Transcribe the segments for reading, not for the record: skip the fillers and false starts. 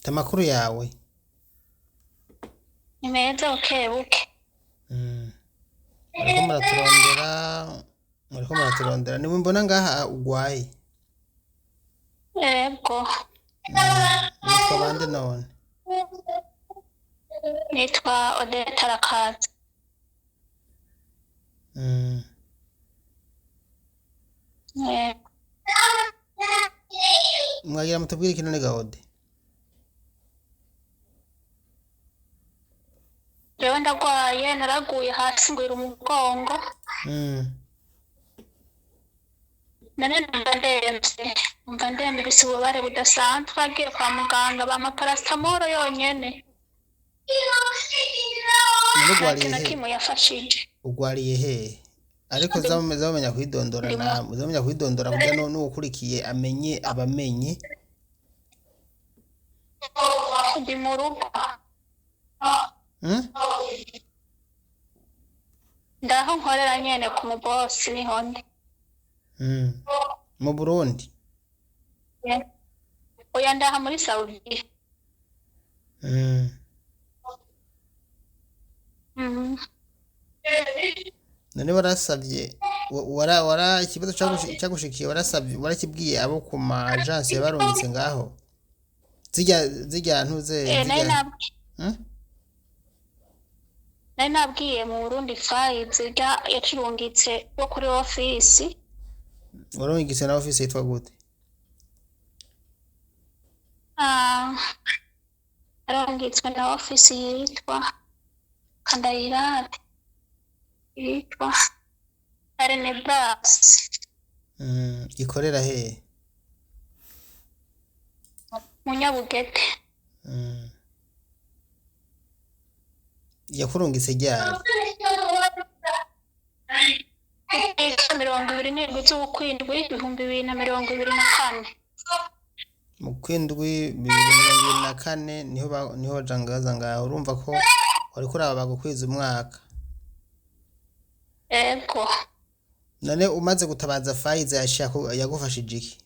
Amakuru yawe. Ni meza buke. Muriko muraturondera, muriko muraturondera. Niwe mbona ngaha ugwaye. Yego. Nitwa bande none? Nitwa Odette Arakaza. Yego. Mwagira mutubwire ikintu ni Gahode. Jewe ndagwaye naraguye hasi ngwira umugongo. None numva ndembe bise ububare budasanzwe agiye kwa muganga bampa paracetamol yonyene. Ugwariye Nta he? kimwe yafashije. Ugwariye he? Ariko zamenya kwidondora na muzamenya kwidondora kugira no ukurikiye amenye abamenye. Ndi mu rugo. Ndaho nkorera nyene ku mubosi niho ndi. Mu Burundi. Oya ndaha muri Saudia. None warasavye ikibazo cyagushikiye warasavye warakibwiye abo ku ma agence yabarungitse ngaho zijya ntuze nari nabwiye mu Burundi file zijya yacirungitse yo kuri office. warungitse na office yitwa gute? Arungitswe na office yitwa Kandayirate yitwa Arenebas. Ikorera he? Munyabugete. Yakurungitse ryari? 27 z'ukwindwi 2024. Mu kwindwi 2024 niho jangaza ngaho urumva ko wari kuraba bagukwiza umwaka. Ego. None umaze gutabaza fayize yagufashije iki?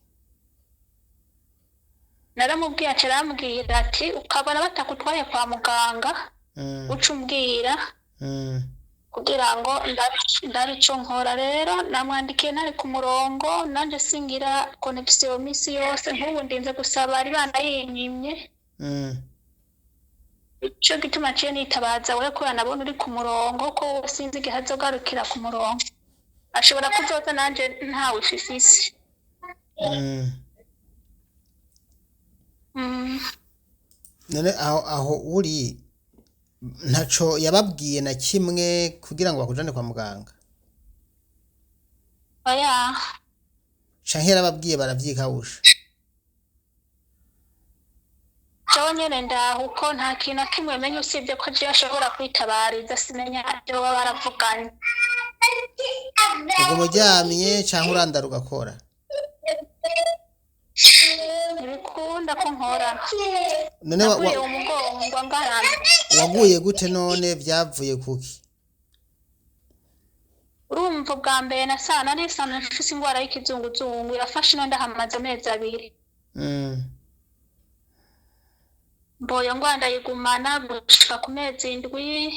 Naramubwiye acarambwira ati ukabona batakutwaye kwa muganga uca umbwira kugira ngo ndabico nkora. Rero namwandikiye nari ku murongo nanje singira connection misi yose nk'ubu ndinze gusaba bari banayinyimye. Ico gituma ciye nitabaza we ko yanabona uri ku murongo ko sinzi igihe azogarukira ku murongo. Ashobora kuzoza nanje ntawe fifisi. None aho uri ntaco yababwiye na kimwe kugira ngo bakujane kwa muganga? Oya. Canke yarababwiye baravyikawusha? Jewe nyene ndaho uko nta kintu na kimwe menye usibye ko jewe ashobora kwitabariza simenya ivyo baba baravuganye. Ubwo muryamye canke urandara ugakora? Ntibikunda ko nkora. None naguye umugongo ngaramye. Waguye gute none vyavuye kuki? Urumva bwa mbere nasana nisanzwe mfise ingwara y'ikizunguzungu irafashe ino ndahamaze amezi 2. Mboyo ngwa ndayigumana gushika ku mezi 7.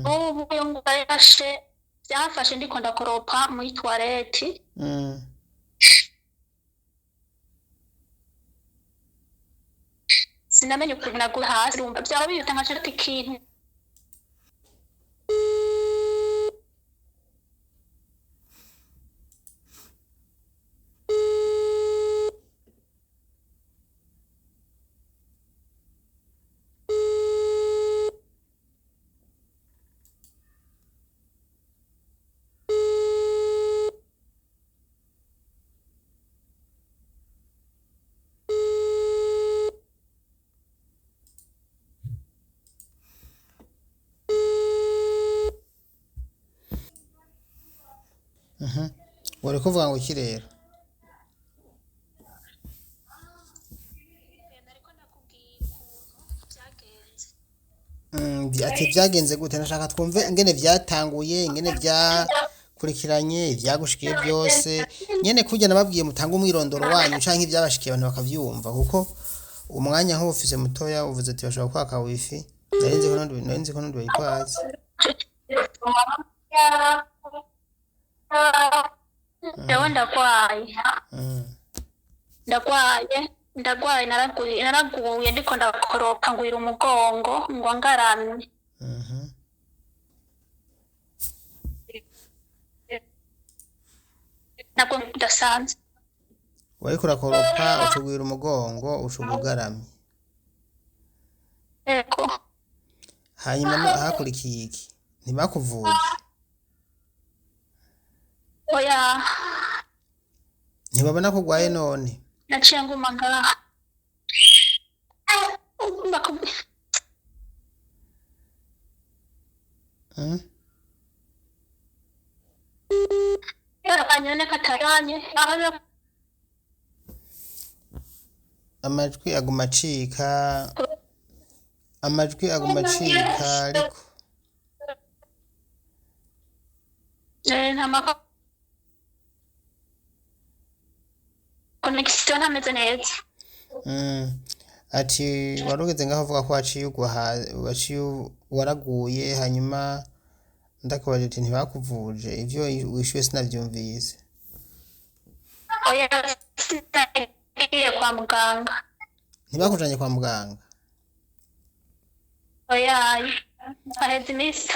Ubu iyo ngwara yashe byafashe ndiko ndakoropa muri toilette. Sinamenye ukuntu naguye hasi urumva byaba biyuta nka cyo ikintu. Wari kuvuga ngo iki rero? Ati vyagenze gute? Nashaka twumve ingene vyatanguye, ingene vyakurikiranye, ivyagushikiye byose. Nyene kujya nababwiye mutanga umwirondoro wanyu canke ivyabashikiye abantu bakavyumva kuko umwanya aho ufise mutoya uvuze ati bashobora kwaka wifi narinzi ko nundi bayikwazi Jewe ndagwaye naraguye ndiko ndakoroka ngwira umugongo ngo ngaramye nabwo ndasanze wariko urakoropa ucugwira umugongo ugaramye eko hanyuma hakurikiye iki ntibakuvuje oya ntibabona ko ugwaye none naciye nguma ngaha akanyone kataranye amajwi aguma acika ariko nta connection ameze neza ati warugeze ngaho avuga ko waraguye hanyuma ndakabaje ati ntibakuvuje ivyo wishuye sinavyumvise oya sinagiye kwa muganga ntibakujanye kwa muganga oya haheze iminsi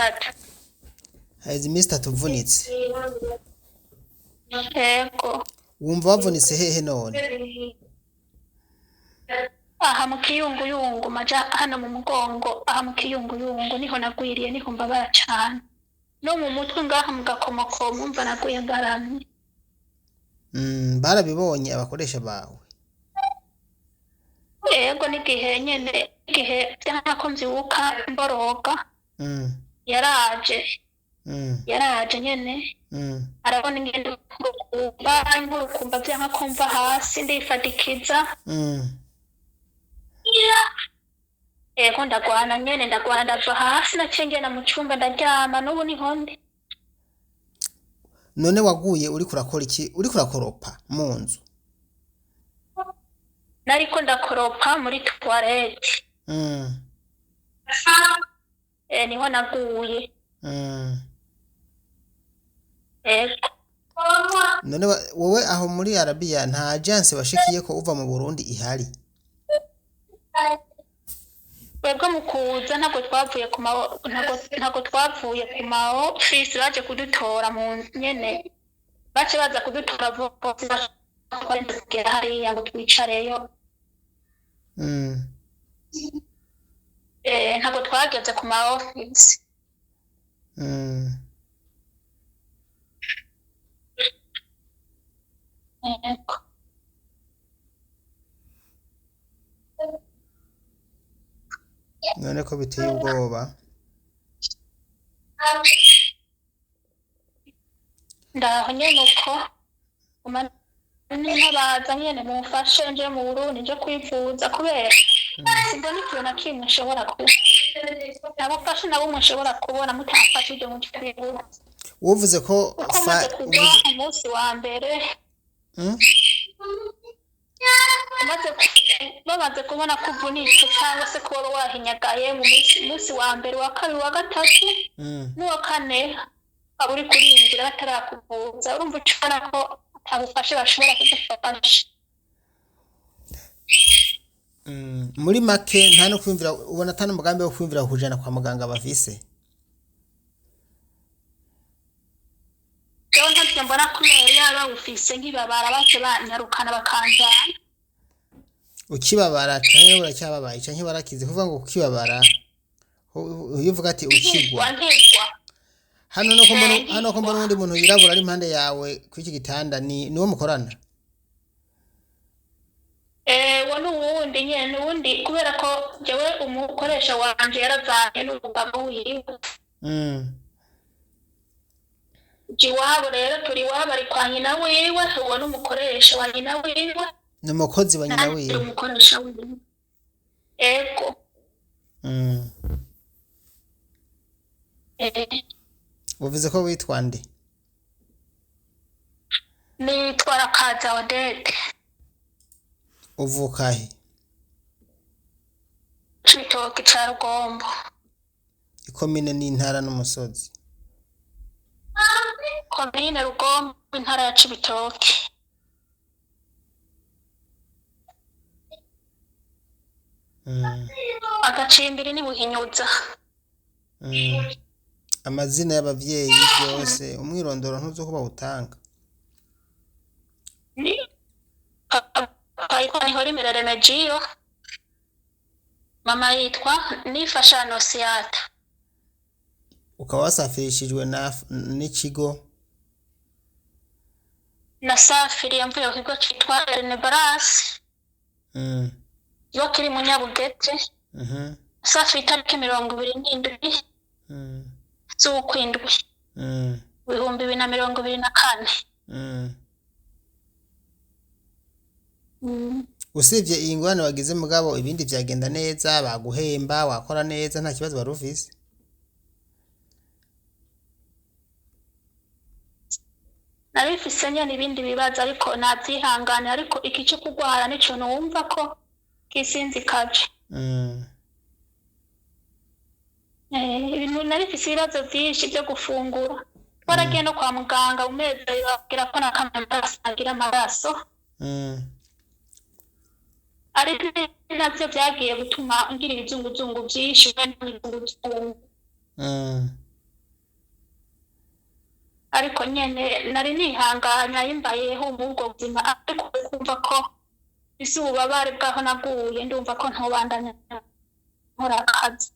3 uvunitse yego wumva wavunitse hehe none aha mu kiyunguyungu maja hano mu mugongo aha mu kiyunguyungu niho nagwiriye niho mbabara cane no mu mutwe ngaha mu gakomokomo mva naguye ngaramye barabibonye abakoresha bawe yego n'igihe byako mvyuka mboroga yaraje nyene arabona ingendo ngurukumba vyanka kumva hasi ndifadikiza yego ndagwana ndava hasi naciye ngenda mu cumba ndaryama n'ubu niho ndi none waguye uriko urakora iki uriko urakoropa mu nzu nariko ndakoropa muri toilette niho naguye none wowe aho muri Arabia nta agence washikiye ko uva mu Burundi ihari Webwe mu kuza ntabwo twavuye ku mao office baje kudutora mu nyene bace baza kudutora bose kugera hariya ngo twicareyo ntabwo twageze ku mao office none ko biteye ubwoba ndaho nyene uko ntabaza nyene mumfashe nje mu Burundi nje kwivuza kubera simbona ikintu na kimwe nshobora kuba nabafashe nabo mushobora kubona mutamfashije mu kwivuza uvuze ko umunsi wa mbere bamaze kubona ko uvunitse cyangwa se kuba wahinyagaye mu munsi wa mbere wa kabiri wa gatatu n'uwa kane aba uri kurinjira batarakuvuza urumva ucibona ko atabufashe bashobora kugufasha muri make nta no kwimvira ubona atari umugambi wo kwimvira kujana kwa muganga bafise Jewe ntavyo mbona kubera yaba ufise nk'ibabara bace banyarukana bakanjana ukibabara canke uracyababaye canke barakize kuvuga ngo ukibabara uyivuga ati ukigwa hano ko mbona undi muntu yirabura ari impande yawe kuri iki gitanda niwo mukorana wo n'uwundi nyene n'uwundi kubera ko jewe umukoresha wanje yaravanye n'umugabo wiwe jiwabo rero turi wabo ari kwa nyina wiwe uwo n'umukoresha wa nyina wiwe n'umukozi wa nyina wiwe umukoresha wiwe ego uvuze ko witwa nde nitwa Rakaza Odette uvuka he Cibitoke ca Rugombo. ikomine n'intara n'umusozi. Komine Rugombo intara ya Cibitoke. Agacimbiri ni Buhinyuza. Amazina y'abavyeyi byose umwirondoro ntuzo kuba utanga. Ni Papa niho rimerere Mejiyo. Mama yitwa Nifasha Nosiata. Ukaba wasafirishijwe n'ikigo Nasafiriye mvuye ku kigo citwa Ernebaras. Yo kiri mu Nyabugete. Safiri itariki 27 z'ukwindwi 2024. Usibye iyi ngwane wagize mugabo ibindi vyagenda neza baguhemba wakora neza nta kibazo barufise. Narifise nyene ibindi bibazo ariko navyihangane ariko iki cyo kugwara nico numva ko kisinzikaje. Ibintu narifise ibibazo vyinshi byo gufungura. Waragiye no kwa muganga umeze bagira ko nakamaraso agira amaraso. Ari navyo vyagiye gutuma ngira ibizunguzungu vyinshi n'ibizunguzungu. Ariko nyene nari nihanganya yimbayeho mu bwo buzima ariko kumva ko isuba bari bwaho naguye ndumva ko ntobandanya nkora akazi.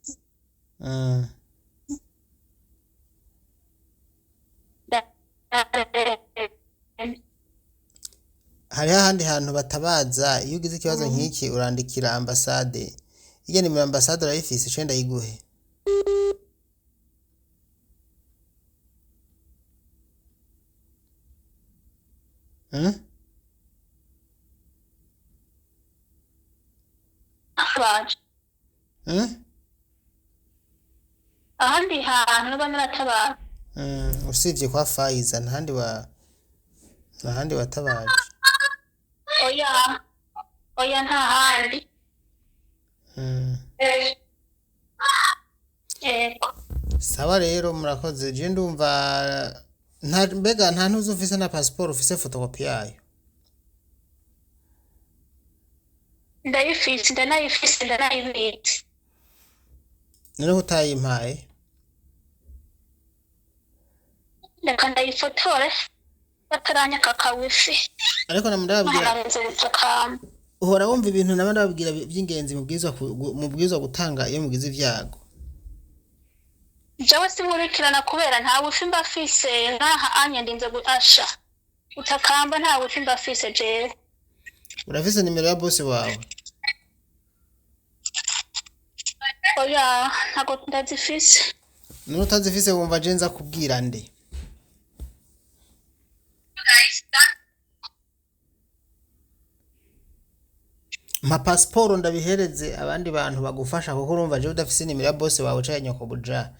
Hari ahandi hantu batabaza iyo ugize ikibazo nk'iki urandikira ambasade. Iyo nimero ambasade urayifise cyo ndayiguhe. Ahandi hantu banaratabaza. Usibye kwa Faiza ntahandi watabaje. Oya nta handi. Sawa rero murakoze je ndumva mbega nta ntuzo ufise na passport ufise photocopy yayo. Ndayifise ndanayibitse. None utayimpaye. Ndeka ndayifotore bataranya kakawifi. Ariko namurababwira uhora wumva ibintu nabandababwira by'ingenzi mubwizwa gutanga iyo mugize ivyago. Jawe simurikirana kubera nta wifi mbafise naha anye ndinze gutasha. Utakamba nta wifi mbafise jewe. Urafise nimero ya boss wawe? Oya ntago ndazifise. None utazifise wumva je nza kubwira nde? Ma passport ndabihereze abandi bantu bagufasha kuko urumva je udafise nimero ya boss wawe cyangwa nyoko buja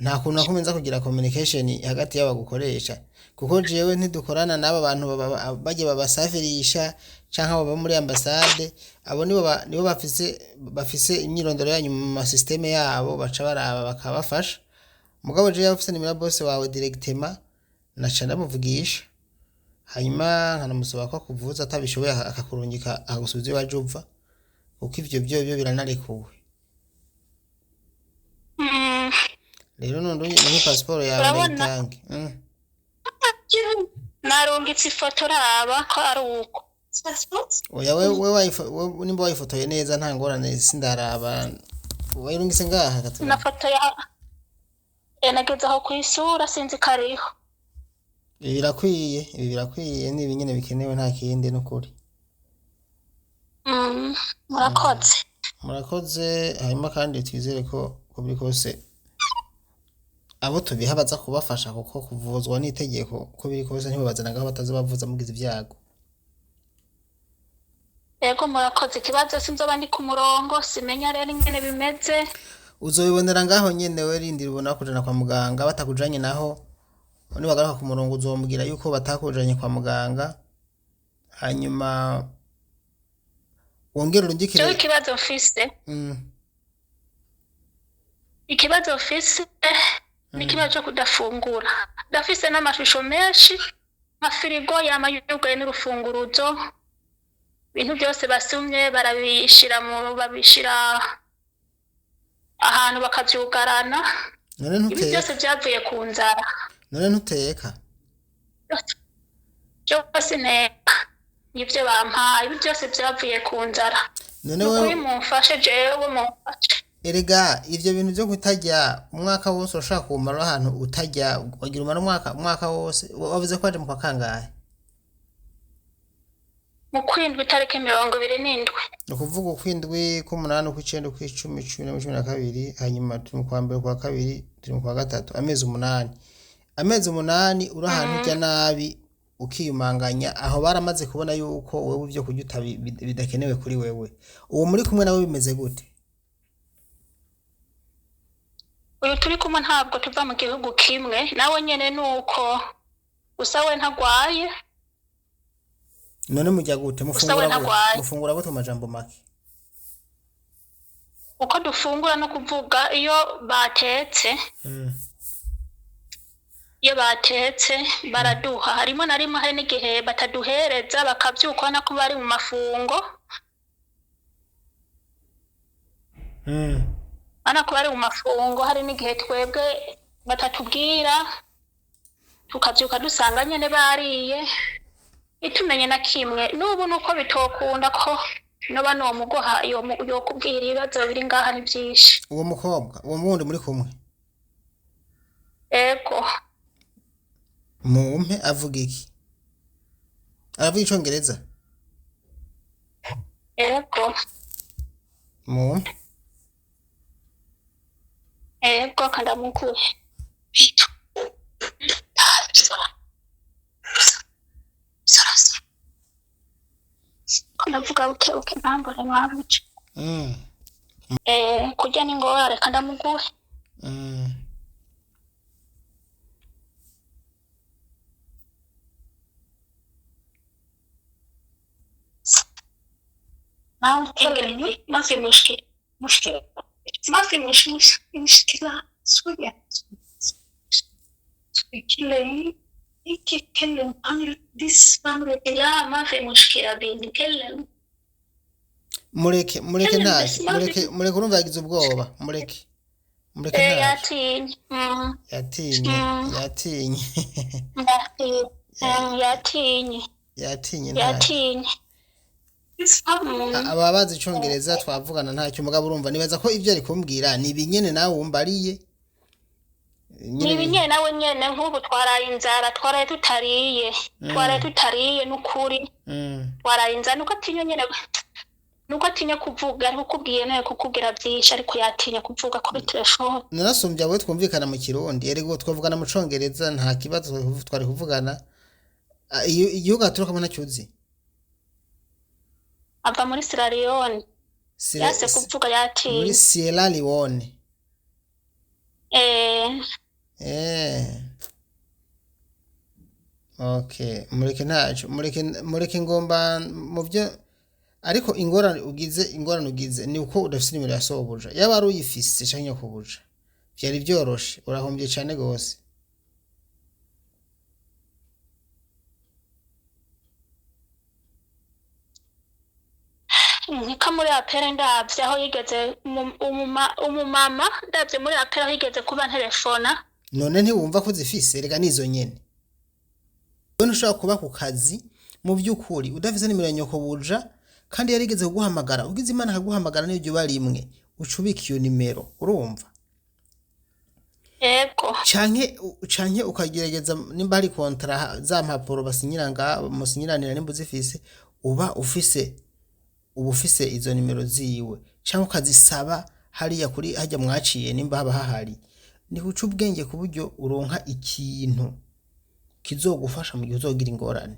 nta kuntu nakumenza kugira communication hagati y'abagukoresha kuko jewe ntidukorana n'aba bantu baje babasafirisha canka baba muri ambassade abo nibo bafise imyirondoro yanyu mu systeme yabo baca baraba bakabafasha mugabo je yafise nimero ya boss wawe directement naca ndamuvugisha hanyuma nkanamusaba ko kuvuza atabishoboye akakurungika agusubize waje upfa uko ivyo byo biranarekuwe. Rero none ni passport yawe ndayitange. Narungitse ifoto raba ko ari uko. Oya wewe nimba wayifotoye neza nta ngorane sindaraba. Wayirungise ngaha gatuna. Na foto nagezaho kwisura sinzi kariho. Birakwiye ni ibinyene bikenewe nta kindi n'ukuri. Murakoze hanyuma kandi twizere ko biri kose abo tubiha baza kubafasha kuko kuvuzwa n'itegeko ko biri kose ntibabazanaga bataza bavuza mugize ivyago. Yego murakoze ikibazo sinzoba ndi ku murongo simenya rero ingene bimeze. Uzobibonera ngaho nyene we rindira ubona kujana kwa muganga batakujanye naho ni bagaruka ku murongo uzombwira yuko batakujanye kwa muganga hanyuma wongera urungikire cyo ikibazo mfise ikibazo mfise ni ikibazo cyo kudafungura ndafise n'amashusho menshi nka firigo yamayugaye n'urufunguruzo ibintu byose basumye babishira ahantu bakavyugarana ibi byose byavuye ku nzara none ntuteka byose nteka nivyo bampaye ibi byose byavuye ku nzara none wewe mumfashe jewe mumfashe erega ivyo bintu byo kutajya umwaka wose ushaka kumara ahantu utajya wagira umara umwaka wose wavuze ko aje mu kwa kangahe mu kwindwi itariki 27 ukuvuga ukwindwi k'umunani ukw'icenda ukw'icumi cumi na cumi na kabiri hanyuma turi mu kwa mbere kwa kabiri turi mu kwa gatatu amezi umunani uri ahantu ujya nabi ukiyumanganya aho baramaze kubona yuko wewe ivyo kurya bidakenewe kuri wewe uwo muri kumwe nawe bimeze gute uyu turi kumwe ntabwo tuva mu gihugu kimwe nawe nyene nuko gusa we ntagwaye none mujya gute mufungura gute amajambo make uko dufungura no kuvuga iyo batetse baraduha harimo na rimwe hari n'igihe bataduhereza bakavyuka no kuba ari mu mafungo ana kuba ari mu mafungo hari n'igihe twebwe batatubwira tukavyuka dusanga nyene bariye itumenye na kimwe n'ubu nuko bitokunda ko noba no mugoha yo kubwira ibibazo biri ngaha ni byinshi uwo mukobwa uwo mundi muri kumwe ego mumpe avuga iki aravuga icongereza ego mumpe ego kandamukuye navuga uke mpambure mwabuce kurya ni ngora reka ndamuguhe ما في مشكلة ما في مشكلة سوريا يتكلم عن this family لا ما في مشكلة بنتكلم mureke ntacyo mureke urumva yagize ubwoba mureke ntacyo yatinye aba bazi icongereza twavugana ntacyo mugabo urumva nibaza ko ivyo ari kumbwira ni ibinyene nawe wumva ariye ni ibinyene nawe nyene nk'ubu twaraye inzara twaraye tutariye n'ukuri twaraye inzara nuko atinya kuvuga ariko kubwiye nawe kukubwira byinshi ariko yatinya kuvuga kuri telefone narasumbye abo twumvikana mu kirundi erego twavugana mu congereza nta kibazo twari kuvugana igihugu aturuka ntacyuzi ava muri Sierra Leone yase kuvuga yatinya muri Sierra Leone okay mureke ntacyo mureke ngomba mu byo ariko ingorane ugize ni uko udafite nimero ya sobuja yaba ari uyifise canke kubuja byari byoroshe urahombye cyane gose nika muri apere ndavye aho yigeze umumama ndavye muri apere aho yigeze kuba telefona none ntiwumva ko zifise rega nizo nyene wewe ushobora kuba ku kazi mu by'ukuri udafite nimero ya nyoko buja kandi yarigeze kuguhamagara ugize imana akaguhamagara n'ibyo barimwe ucubika iyo nimero urumva ego canke ukagerageza nimba hari kontra za mpapuro basinyiranga musinyiranira nimba uzifise uba ufise izo nimero ziwe canke ukazisaba hariya kuri hajya mwaciye nimba haba hahari ni guca ubwenge ku buryo uronka ikintu kizogufasha mu gihe uzogira ingorane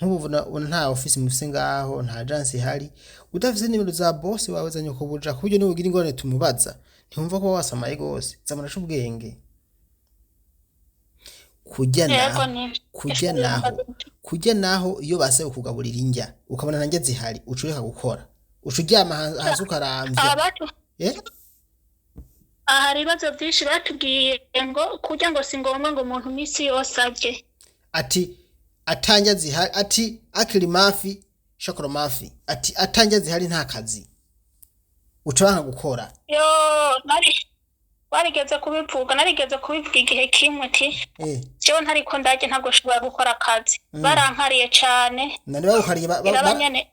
nk'ubu nta office mufise ngaho nta agence ihari udafise nimero za boss wawe za nyoko buja ku buryo niwe ugira ingorane tumubaza ntumva ko wasamaye gose zamana c'ubwenge kujya naho iyo base ukugaburira indya ukabona nanjye zihari ucureka gukora ucuryama hasi ukaramvya hari ibibazo byinshi batubwiye ngo kugira ngo si ngombwa ngo umuntu misi yose arye. Ati atanja zihari, ati akili mafi shokoro mafi, ati atanja zihari nta kazi ucabanga gukora. Yo narigeze kubivuga igihe kimwe ati cyo ntariko ndaje ntabwo shobora gukora akazi. Barankariye cyane. None baguhariye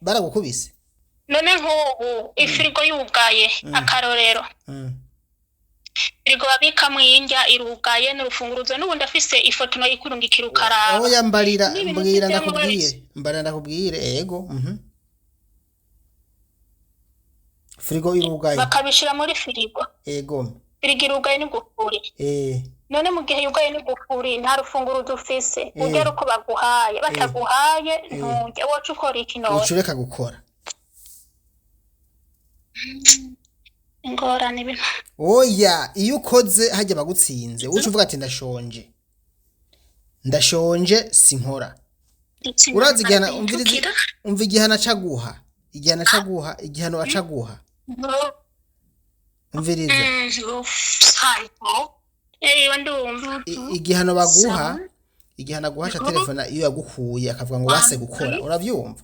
baragukubise. None nk'ubu ifirigo yugaye akarorero. Firigo babika mwinjya irugaye n'urufunguruzo n'ubundi afise ifoto no yikurungikira ukaraba. Aho yambarira mbwira ndakubwire ego. Firigo irugaye. Bakabishira muri firigo. Ego. Firigo irugaye n'igufuri. None mu gihe yugaye n'igufuri nta rufunguruzo ufise. Ugera uko baguhaye bataguhaye ntujya wocu ukora ikintu. Ucureka gukora. Ingorane ibintu. Oya iyo ukoze hajya bagutsinze uca uvuga ati ndashonje sinkora. Urazi igihana umva igihana caguha igihano acaguha umviriza igihano baguha igihano aguhasha telefone iyo yagukuye akavuga ngo wase gukora uravyumva.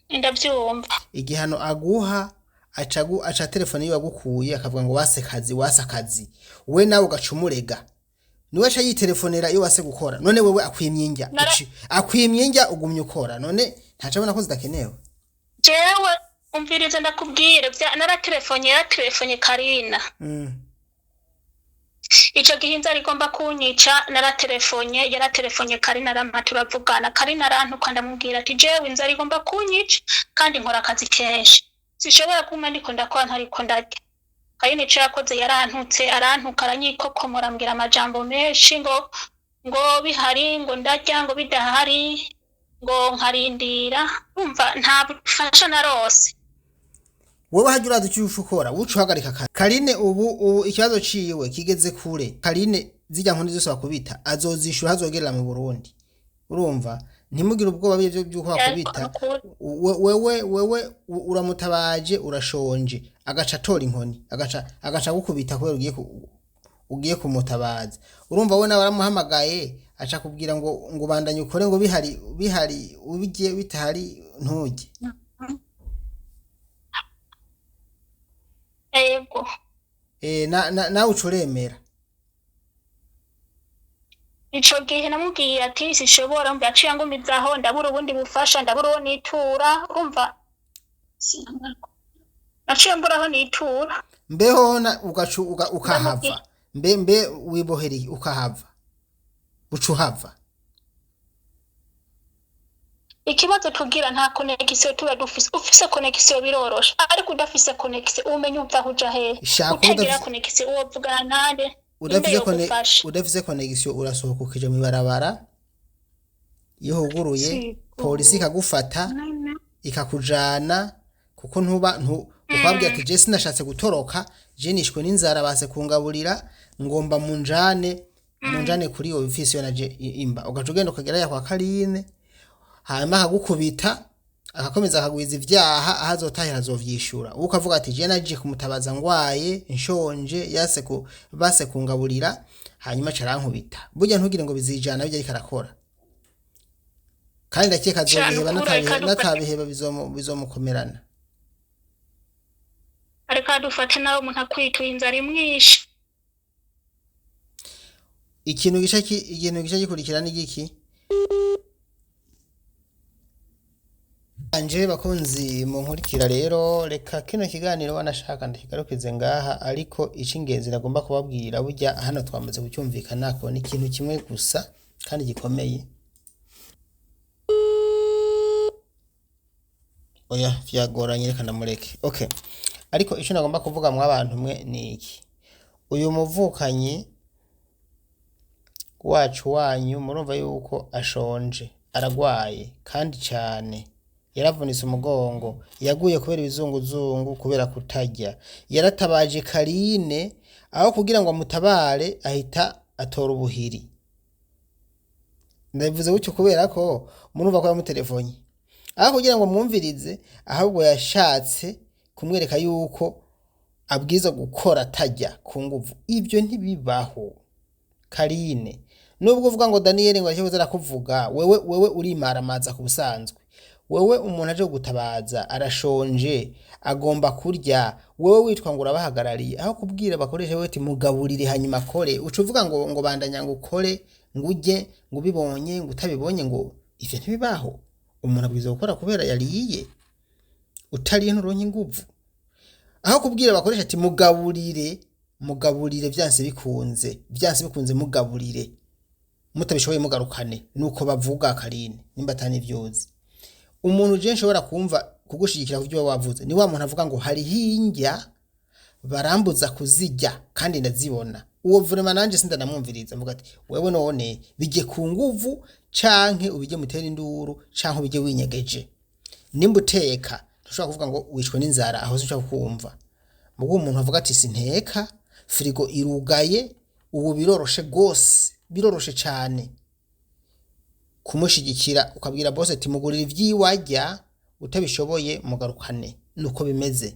Ndavyumva. Igihano aguha aca telefone iyo yagukuye akavuga ngo wase akazi we nawe ugacumurega niwe aca yitelefonera iyo wase gukora none wewe akwimyinja ugumye ukora none ntacabona ko zidakenewe. Jewe umvirize ndakubwire naratelefone Karina. Ico gihinza rigomba kunyica yaratelefone Karina rama turavugana. Karina arantuka ndamubwira ati jewe inza rigomba kunyica kandi nkora akazi kenshi sishobora kuma ndiko ndakora ntariko ndarya. Karina ico yakoze yarantutse arantuka aranyikokomora ambwira amajambo menshi ngo bihari ngo ndarya ngo bidahari ngo nkarindira umva nta bufasha narose. Wowe hajya uraza icyo ushukora uhagarika Karine ubu ikibazo ciwe kigeze kure. Karine zijya nkoni zose bakubita azozishura hazogerera mu Burundi urumva ntimugire ubwoba byo byuko bakubita wewe uramutabaje urashonje agaca tora inkoni agaca gukubita kubera ugiye kumutabaza urumva we nawe aramuhamagaye aca kubwira ngo bandanye ukore ngo bihari ubigiye bitahari ntujye. Ego. Na ucuremera. Ico gihe namubwiye ati sishobora mbe aciye ngo mbizaho ndabura ubundi bufasha ndabura uwo nitura urumva aciye mburaho nitura mbeho na ukahava mbe wiboheri ukahava ucuhava. Ikibazo tugira nta connection tuba dufise ufise connection birorosha ariko udafise connection umenye uva huja he utagira connection uwo vugana nande udafise connection urasohoka ukije mu barabara iyo huguruye polisi ikagufata ikakujana kuko ukabwira ati je sinashatse gutoroka je nishwe n'inzara base kungaburira ngomba munjane kuri iyo ofisi yo naje imba ugacugenda ukagera kwa Karine hanyuma akagukubita akakomeza akagwiza ivyaha ahazotahira azovyishura ukavuga ati je naje kumutabaza ngwaye nshonje base kungaburira hanyuma carankubita burya ntugire ngo bizijana bijya rikarakora kandi ndakeka azobiheba natabiheba bizomukomerana ariko dufate nawe umuntu akwituye inzara imwishe. Ikintu gica gikurikira ni giki anje bakunzi mu nkurikira rero reka kino kiganiro wanashaka ndakigarukize ngaha ariko icingenzi nagomba kubabwira burya hano twamaze kucyumvikana ko ni ikintu kimwe gusa kandi gikomeye. Oya vyagoranye reka ndamureke. Okay. Ariko ico nagomba kuvuga mu abantu mwe ni iki. Uyu muvukanyi wacu wanyu murumva yuko ashonje aragwaye kandi cyane yaravunitse umugongo yaguye kubera ibizunguzungu kubera kutarya yaratabaje Karine aho kugira ngo amutabare ahita atora ubuhiri. Ndabivuze gutyo kubera ko murumva ko yamutelefone aho kugira ngo mwumvirize ahubwo yashatse kumwereka yuko abwiza gukora atajya ku nguvu, ibyo ntibibaho Karine. Nubwo uvuga ngo Daniel ngo aricyo arakuvuga, wewe urimaramaza ku busanzwe. Wewe umuntu aje gutabaza arashonje agomba kurya, wewe witwa ngo urabahagarariye aho kubwira bakoresha wewe ati mugaburire hanyuma akore, ucuvuga ngo bandanya ngo ukore ngo ujye ngo ubibonye ngo utabibonye, ngo ivyo ntibibaho. Umuntu abwiza gukora kubera yariye, utari nturonke inguvu. Aho kubwira bakoresha ati mugaburire vyanse bikunze mugaburire, mutabishoboye mugarukane, nuko bavuga Karine nimba atani vyuzi. Umuntu je nshobora kumva kugushigikira kuvyo wavuze ni wa muntu avuga ngo hari hinjya barambuza kuzijya kandi ndazibona. Uwo vraiment nanje sindanamwumviriza, mvuga ati wewe none bije ku nguvu canke ubije mutera induru canke ubije winyegeje. Nimba uteka ntushobora kuvuga ngo wishwe n'inzara aho ushaka kumva. Mugo umuntu avuga ati sinteka, frigo irugaye, ubu biroroshe gose, biroroshe cyane kumushigikira, ukabwira boss ati mugurira ivyiwajya, utabishoboye mugarukane, nuko bimeze.